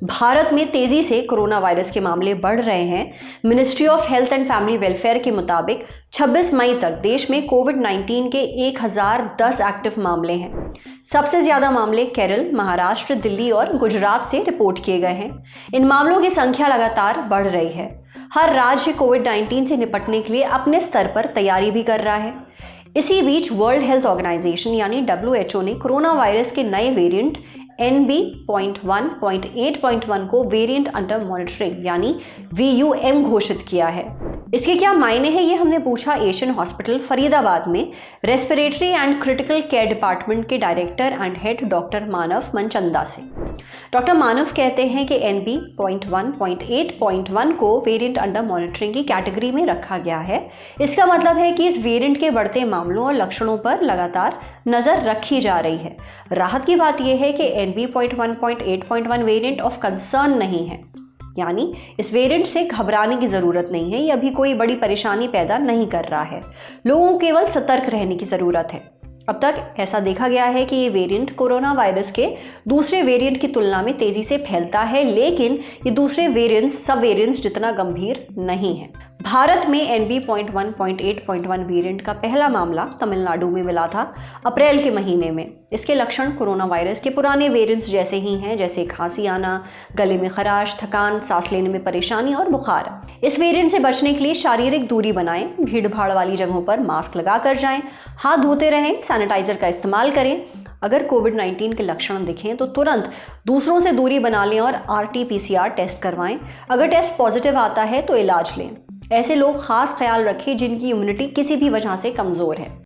भारत में तेजी से कोरोना वायरस के मामले बढ़ रहे हैं। Ministry of health and family welfare के मुताबिक 26 मई तक देश में कोविड-19 के 1010 एक्टिव मामले हैं। सबसे ज्यादा मामले केरल, महाराष्ट्र, दिल्ली और गुजरात से रिपोर्ट किए गए हैं। इन मामलों की संख्या लगातार बढ़ रही है। हर राज्य कोविड-19 से निपटने के लिए अपने स्तर पर तैयारी भी कर रहा है। इसी बीच वर्ल्ड हेल्थ ऑर्गेनाइजेशन यानी WHO ने कोरोना वायरस के नए वेरिएंट NB.1.8.1 को वेरिएंट अंडर मॉनिटरिंग यानी VUM घोषित किया है। इसके क्या मायने हैं, ये हमने पूछा एशियन हॉस्पिटल फरीदाबाद में respiratory and critical care department के डायरेक्टर एंड हेड डॉक्टर मानव मनचंदा से। डॉक्टर मानव कहते हैं कि NB.1.8.1 को वेरिएंट अंडर मॉनिटरिंग की कैटेगरी में रखा गया है। इसका मतलब है कि इस वेरिएंट के बढ़ते मामलों और लक्षणों पर लगातार नजर रखी जा रही है। राहत की बात यह है कि NB.1.8.1 वेरिएंट ऑफ कंसर्न नहीं है, यानी इस वेरिएंट से घबराने की जरूरत नहीं है। ये अभी कोई बड़ी परेशानी पैदा नहीं कर रहा है। लोगों को केवल सतर्क रहने की जरूरत है। अब तक ऐसा देखा गया है कि ये वेरिएंट कोरोना वायरस के दूसरे वेरिएंट की तुलना में तेजी से फैलता है, लेकिन ये दूसरे वेरिएंट्स सब वेरिएंट्स जितना गंभीर नहीं है। भारत में NB.1.8.1 वेरिएंट का पहला मामला तमिलनाडु में मिला था अप्रैल के महीने में। इसके लक्षण कोरोना वायरस के पुराने वेरिएंट्स जैसे ही हैं, जैसे खांसी आना, गले में खराश, थकान, सांस लेने में परेशानी और बुखार। इस वेरिएंट से बचने के लिए शारीरिक दूरी बनाएं, भीड़ भाड़ वाली जगहों पर मास्क लगा कर जाएं, हाथ धोते रहें, सैनिटाइजर का इस्तेमाल करें। अगर कोविड-19 के लक्षण दिखें तो तुरंत दूसरों से दूरी बना लें और RT-PCR टेस्ट करवाएं। अगर टेस्ट पॉजिटिव आता है तो इलाज लें। ऐसे लोग खास ख्याल रखें जिनकी इम्यूनिटी किसी भी वजह से कमजोर है।